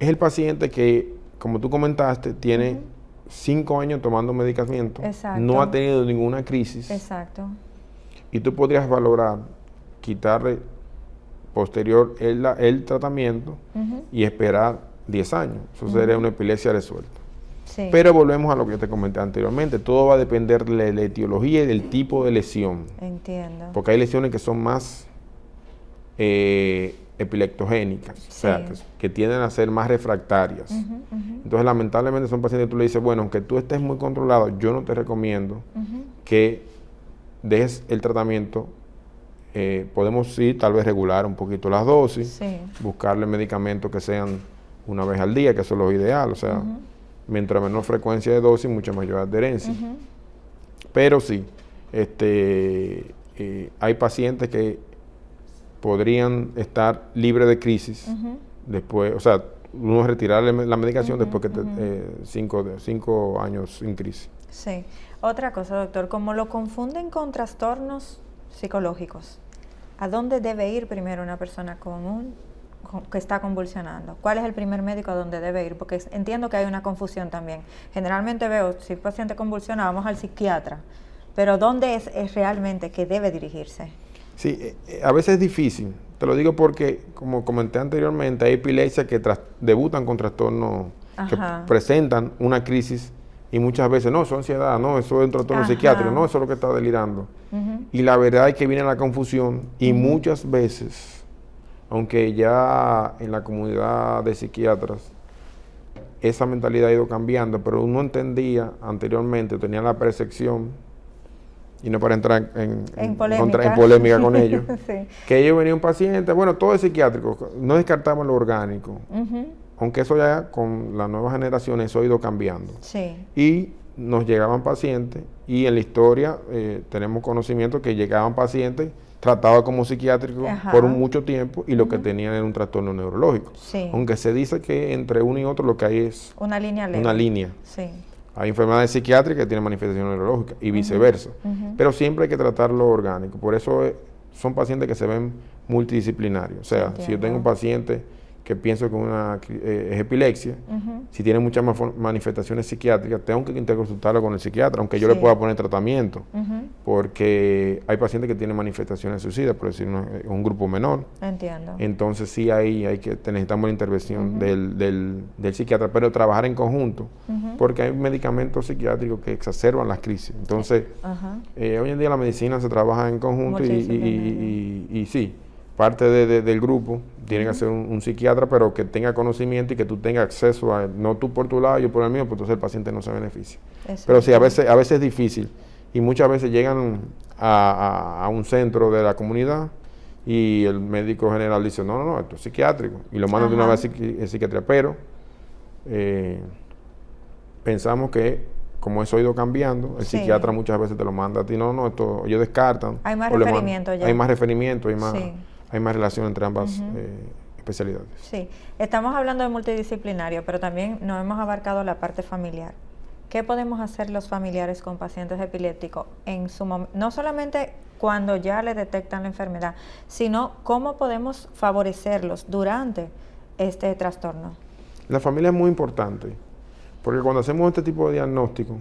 Es el paciente que, como tú comentaste, tiene 5 años tomando medicamento, no ha tenido ninguna crisis. Y tú podrías valorar quitarle posterior el tratamiento y esperar 10 años. Eso sería una epilepsia resuelta. Pero volvemos a lo que yo te comenté anteriormente. Todo va a depender de la etiología y del tipo de lesión. Porque hay lesiones que son más epileptogénicas, o sea, que tienden a ser más refractarias. Entonces, lamentablemente, son pacientes que tú le dices, bueno, aunque tú estés muy controlado, yo no te recomiendo que dejes el tratamiento. Podemos tal vez regular un poquito las dosis, buscarle medicamentos que sean una vez al día, que eso es lo ideal, o sea, mientras menor frecuencia de dosis, mucha mayor adherencia. Pero sí, hay pacientes que podrían estar libres de crisis después, o sea, uno retirarle la medicación después que 5 años sin crisis. Sí. Otra cosa, doctor, como lo confunden con trastornos psicológicos, ¿a dónde debe ir primero una persona que está convulsionando? ¿Cuál es el primer médico a donde debe ir? Porque entiendo que hay una confusión también. Generalmente veo, si el paciente convulsiona, vamos al psiquiatra, pero ¿dónde es realmente que debe dirigirse? Sí, a veces es difícil. Te lo digo porque, como comenté anteriormente, hay epilepsias que debutan con trastornos que presentan una crisis y muchas veces, no, eso es ansiedad, no, eso es un trastorno psiquiátrico, no, eso es lo que está delirando. Y la verdad es que viene la confusión y muchas veces, aunque ya en la comunidad de psiquiatras esa mentalidad ha ido cambiando, pero uno entendía anteriormente, tenía la percepción y no para entrar en polémica, polémica con ellos, sí. que ellos venían un paciente, bueno, todo es psiquiátrico, no descartamos lo orgánico, aunque eso ya con la nueva generación eso ha ido cambiando. Sí. Y nos llegaban pacientes, y en la historia tenemos conocimiento que llegaban pacientes tratados como psiquiátricos por mucho tiempo, y lo que tenían era un trastorno neurológico. Sí. Aunque se dice que entre uno y otro lo que hay es una línea leve. Una línea. Sí. Hay enfermedades psiquiátricas que tienen manifestación neurológica y viceversa. Pero siempre hay que tratarlo orgánico. Por eso son pacientes que se ven multidisciplinarios. O sea, si yo tengo un paciente que pienso que es epilepsia, si tiene muchas manifestaciones psiquiátricas, tengo que interconsultarlo con el psiquiatra, aunque yo le pueda poner tratamiento, porque hay pacientes que tienen manifestaciones suicidas, por decir un grupo menor. Entiendo. Entonces sí necesitamos la intervención del psiquiatra, pero trabajar en conjunto, porque hay medicamentos psiquiátricos que exacerban las crisis. Entonces, hoy en día la medicina se trabaja en conjunto y sí, parte del grupo tiene que ser un psiquiatra, pero que tenga conocimiento y que tú tengas acceso a él. No tú por tu lado, yo por el mío, pues entonces el paciente no se beneficia. Pero sí, a veces es difícil. Y muchas veces llegan a un centro de la comunidad y el médico general dice, no, esto es psiquiátrico. Y lo mandan de una vez a psiquiatría. Pero pensamos que, como eso ha ido cambiando, el psiquiatra muchas veces te lo manda a ti. No, esto ellos descartan. Hay más referimiento ya. Hay más referimiento, hay más relación entre ambas especialidades. Sí, estamos hablando de multidisciplinario, pero también nos hemos abarcado la parte familiar. ¿Qué podemos hacer los familiares con pacientes epilépticos en su no solamente cuando ya le detectan la enfermedad, sino cómo podemos favorecerlos durante este trastorno? La familia es muy importante, porque cuando hacemos este tipo de diagnóstico,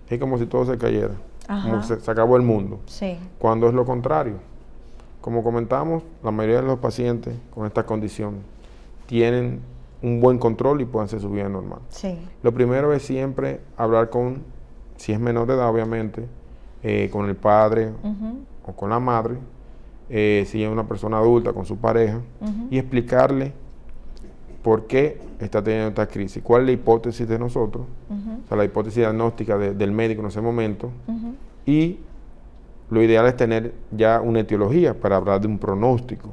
es como si todo se cayera, como se acabó el mundo. Sí. Cuando es lo contrario. Como comentamos, la mayoría de los pacientes con esta condición tienen un buen control y pueden hacer su vida normal. Sí. Lo primero es siempre hablar si es menor de edad, obviamente, con el padre o con la madre, si es una persona adulta, con su pareja, y explicarle por qué está teniendo esta crisis, cuál es la hipótesis de nosotros, o sea, la hipótesis diagnóstica del médico en ese momento, y lo ideal es tener ya una etiología para hablar de un pronóstico.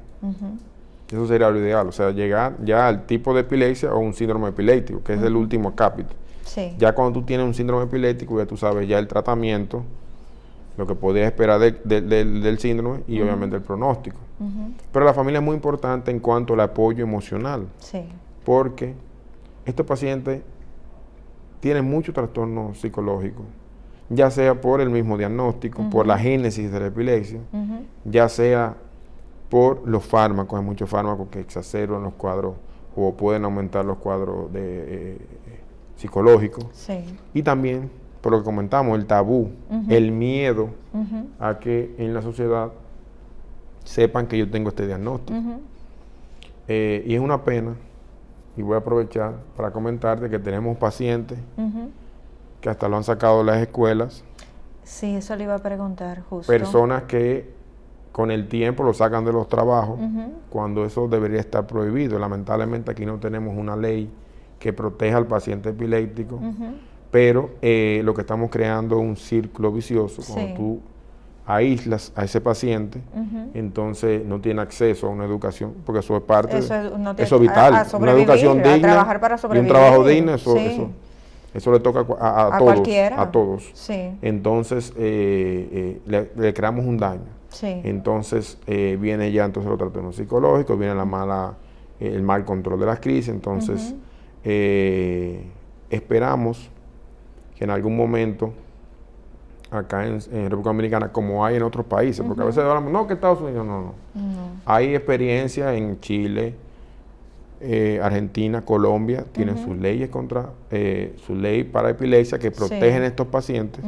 Eso sería lo ideal, o sea, llegar ya al tipo de epilepsia o un síndrome epiléptico, que es el último capítulo. Sí. Ya cuando tú tienes un síndrome epiléptico, ya tú sabes ya el tratamiento, lo que podrías esperar del síndrome y obviamente el pronóstico. Pero la familia es muy importante en cuanto al apoyo emocional, porque estos pacientes tienen mucho trastorno psicológico, ya sea por el mismo diagnóstico, por la génesis de la epilepsia, ya sea por los fármacos. Hay muchos fármacos que exacerban los cuadros o pueden aumentar los cuadros psicológicos. Y también, por lo que comentamos, el tabú, el miedo a que en la sociedad sepan que yo tengo este diagnóstico. Y es una pena, y voy a aprovechar para comentarte que tenemos pacientes que hasta lo han sacado de las escuelas. Sí, eso le iba a preguntar justo. Personas que con el tiempo lo sacan de los trabajos, cuando eso debería estar prohibido. Lamentablemente aquí no tenemos una ley que proteja al paciente epiléptico, pero lo que estamos creando es un círculo vicioso. Cuando tú aíslas a ese paciente, entonces no tiene acceso a una educación, porque eso es parte eso es vital, una educación digna, trabajar para sobrevivir, y un trabajo digno, eso le toca a todos, cualquiera. a todos. Entonces le creamos un daño. Entonces viene ya entonces los trastornos psicológicos, viene el mal control de las crisis. Entonces esperamos que en algún momento acá en República Dominicana, como hay en otros países, porque a veces hablamos, no, que Estados Unidos, no. Hay experiencia en Chile, Argentina, Colombia, tienen sus leyes su ley para epilepsia que protegen a estos pacientes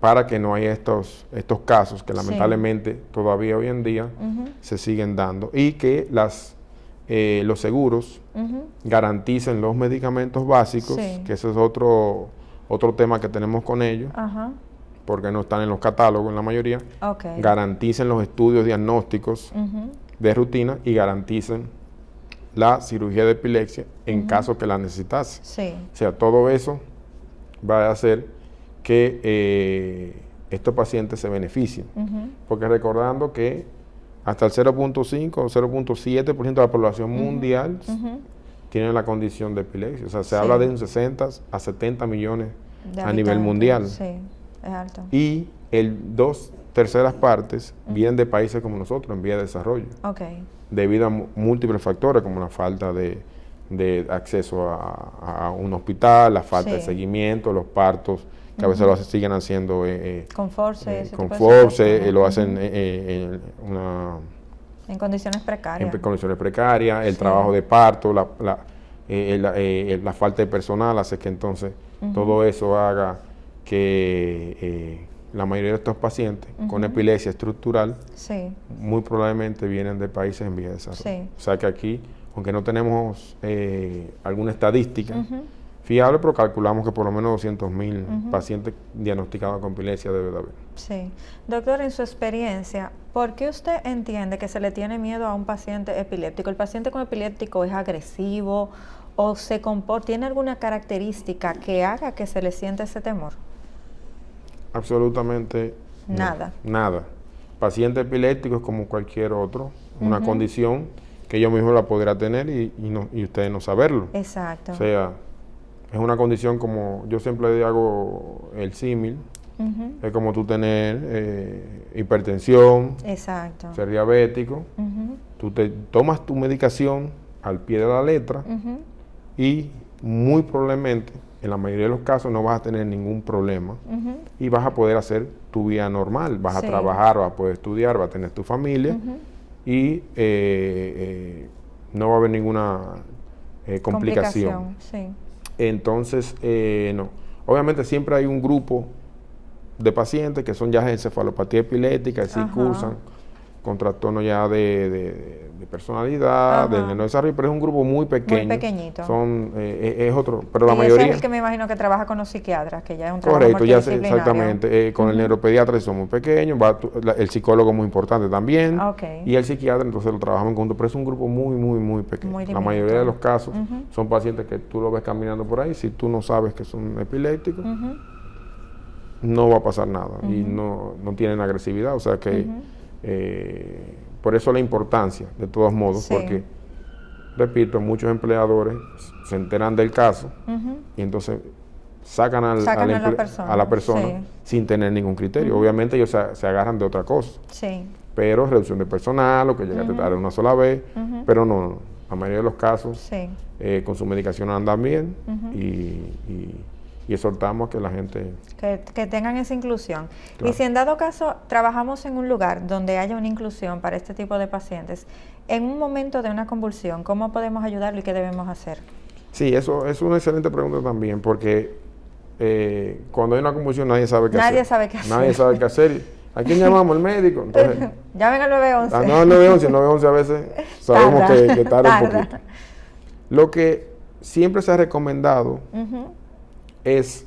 para que no haya estos casos que lamentablemente todavía hoy en día se siguen dando, y que los seguros garanticen los medicamentos básicos, que ese es otro tema que tenemos con ellos, porque no están en los catálogos en la mayoría. Garanticen los estudios diagnósticos de rutina y garanticen la cirugía de epilepsia en caso que la necesitase. O sea, todo eso va a hacer que estos pacientes se beneficien. Porque recordando que hasta el 0.5 o 0.7% de la población mundial tiene la condición de epilepsia. O sea, se habla de un 60 a 70 millones a nivel mundial. Sí, es alto. Y 2/3 partes vienen de países como nosotros, en vía de desarrollo. Debido a múltiples factores, como la falta de acceso a un hospital, la falta de seguimiento, los partos, que a veces lo siguen haciendo con force, lo hacen en condiciones precarias. En condiciones precarias, el trabajo de parto, la falta de personal hace que entonces todo eso haga que la mayoría de estos pacientes con epilepsia estructural muy probablemente vienen de países en vía de desarrollo. O sea que aquí, aunque no tenemos alguna estadística fiable, pero calculamos que por lo menos 200,000 pacientes diagnosticados con epilepsia debe de haber. Sí. Doctor, en su experiencia, ¿por qué usted entiende que se le tiene miedo a un paciente epiléptico? ¿El paciente con epiléptico es agresivo o tiene alguna característica que haga que se le sienta ese temor? Absolutamente nada. Nada. Paciente epiléptico es como cualquier otro, una condición que yo mismo la podría tener y ustedes no saberlo. Exacto. O sea, es una condición como, yo siempre hago el símil, es como tú tener hipertensión, ser diabético, tú te tomas tu medicación al pie de la letra y muy probablemente, en la mayoría de los casos, no vas a tener ningún problema y vas a poder hacer tu vida normal, vas a trabajar, vas a poder estudiar, vas a tener tu familia y no va a haber ninguna complicación. Entonces, no. Obviamente siempre hay un grupo de pacientes que son ya de encefalopatía epiléptica, que sí cursan con trastorno ya de personalidad, del desarrollo, pero es un grupo muy pequeño. Muy pequeñito. Es otro, pero la mayoría... Ese es el que me imagino que trabaja con los psiquiatras, que ya es un trabajo correcto, ya multidisciplinario. exactamente. Con el neuropediatra son muy pequeños, el psicólogo muy importante también, y el psiquiatra, entonces lo trabajamos en conjunto, pero es un grupo muy pequeño. La mayoría de los casos son pacientes que tú lo ves caminando por ahí, si tú no sabes que son epilépticos, no va a pasar nada y no tienen agresividad, o sea que por eso la importancia, de todos modos, porque, repito, muchos empleadores se enteran del caso y entonces sacan a la persona sin tener ningún criterio. Obviamente ellos se agarran de otra cosa, pero reducción de personal o que llega a tratar una sola vez, pero no, la mayoría de los casos con su medicación andan bien y exhortamos a que la gente... Que tengan esa inclusión. Claro. Y si en dado caso trabajamos en un lugar donde haya una inclusión para este tipo de pacientes, en un momento de una convulsión, ¿cómo podemos ayudarlo y qué debemos hacer? Sí, eso es una excelente pregunta también, porque cuando hay una convulsión nadie sabe qué hacer. Nadie sabe qué hacer. ¿A quién llamamos? ¿El médico? Entonces, llamen al 911. No, al 911. El 911 a veces sabemos que tarda un poquito. Lo que siempre se ha recomendado es,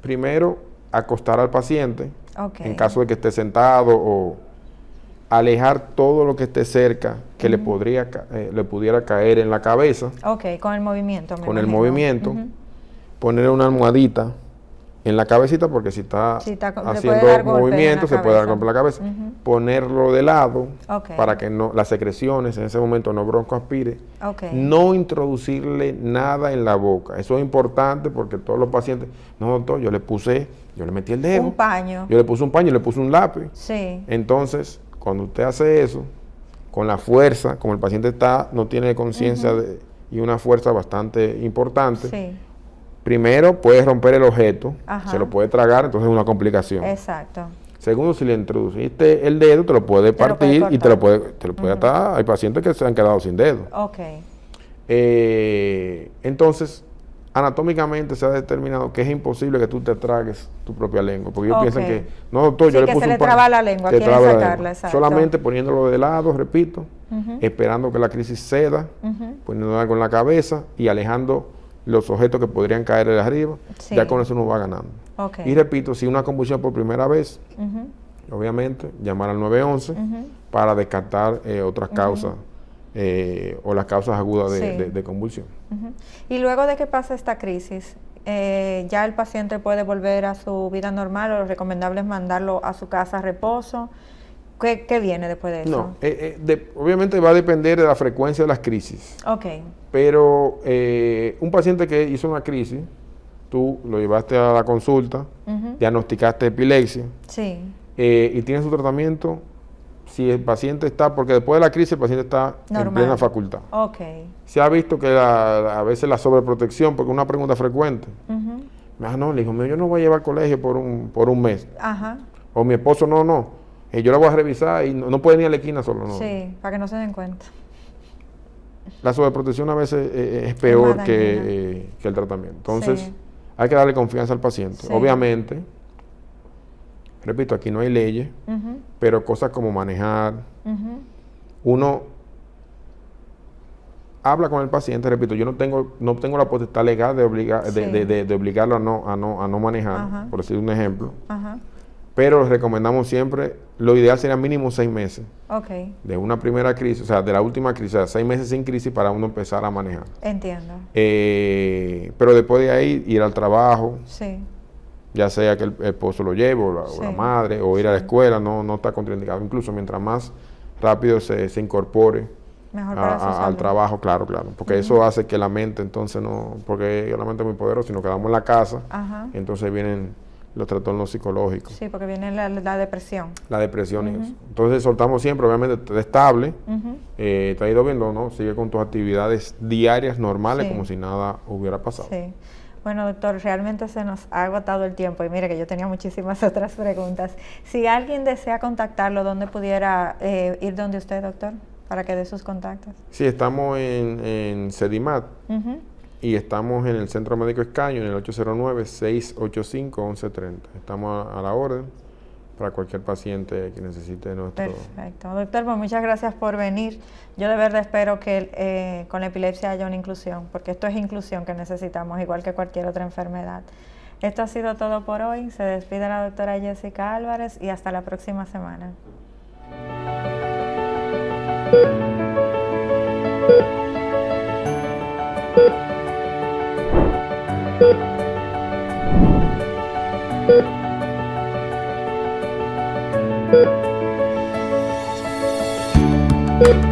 primero, acostar al paciente, en caso de que esté sentado, o alejar todo lo que esté cerca, que le pudiera caer en la cabeza. Con el movimiento. Ponerle una almohadita en la cabecita, porque si está haciendo movimiento, se puede dar golpe en la cabeza. Ponerlo de lado, para que las secreciones en ese momento no broncoaspire. No introducirle nada en la boca. Eso es importante porque todos los pacientes, no doctor, yo le metí el dedo. Un paño. Yo le puse un paño, le puse un lápiz. Entonces, cuando usted hace eso, con la fuerza, como el paciente no tiene conciencia y una fuerza bastante importante, primero, puede romper el objeto, se lo puede tragar, entonces es una complicación. Exacto. Segundo, si le introduciste el dedo, te lo puede partir y te lo puede atar. Hay pacientes que se han quedado sin dedo. Entonces, anatómicamente se ha determinado que es imposible que tú te tragues tu propia lengua, porque ellos piensan que, no doctor, yo le puse un que se le traba la lengua, quieren sacarla, exacto. Solamente poniéndolo de lado, repito, esperando que la crisis ceda, poniendo algo en la cabeza y alejando los objetos que podrían caer de arriba, ya con eso uno va ganando. Y repito, si una convulsión por primera vez, obviamente, llamar al 911 para descartar otras causas o las causas agudas de convulsión. Y luego de que pasa esta crisis, ya el paciente puede volver a su vida normal o lo recomendable es mandarlo a su casa a reposo. ¿Qué viene después de eso? No, obviamente va a depender de la frecuencia de las crisis. Ok. Pero un paciente que hizo una crisis, tú lo llevaste a la consulta, diagnosticaste epilepsia, Sí. Y tiene su tratamiento. Si el paciente está, porque después de la crisis el paciente está en plena facultad. Ok. Se ha visto que a veces la sobreprotección, porque es una pregunta frecuente. No, le digo, yo no voy a llevar al colegio por un mes. Ajá. O mi esposo, no. Yo la voy a revisar y no puede ni a la esquina solo. No. Sí, para que no se den cuenta. La sobreprotección a veces es peor que el tratamiento. Entonces, hay que darle confianza al paciente. Sí. Obviamente, repito, aquí no hay leyes, pero cosas como manejar, uno habla con el paciente, repito, yo no tengo la potestad legal de obligarlo a no manejar, por decir un ejemplo. Pero les recomendamos siempre, lo ideal sería mínimo 6 meses. De una primera crisis, o sea, de la última crisis, o sea, 6 meses sin crisis para uno empezar a manejar. Entiendo. Pero después de ahí, ir al trabajo, Sí. ya sea que el esposo lo lleve o la madre, o ir a la escuela, no está contraindicado. Incluso mientras más rápido se incorpore Mejor para su al salud. trabajo, claro, porque eso hace que la mente entonces no, porque la mente es muy poderosa, si nos quedamos en la casa, entonces vienen los trastornos psicológicos. Sí, porque viene la depresión. La depresión y eso. Entonces soltamos siempre, obviamente, te estable, te ha ido viendo, ¿no? Sigue con tus actividades diarias normales como si nada hubiera pasado. Sí. Bueno, doctor, realmente se nos ha agotado el tiempo y mire que yo tenía muchísimas otras preguntas. Si alguien desea contactarlo, ¿dónde pudiera ir donde usted, doctor, para que dé sus contactos? Sí, estamos en Sedimat y estamos en el Centro Médico Escaño en el 809-685-1130. Estamos a la orden para cualquier paciente que necesite nuestro... Perfecto. Doctor, pues muchas gracias por venir. Yo de verdad espero que con la epilepsia haya una inclusión, porque esto es inclusión que necesitamos, igual que cualquier otra enfermedad. Esto ha sido todo por hoy. Se despide la doctora Jessica Álvarez y hasta la próxima semana. Thank you.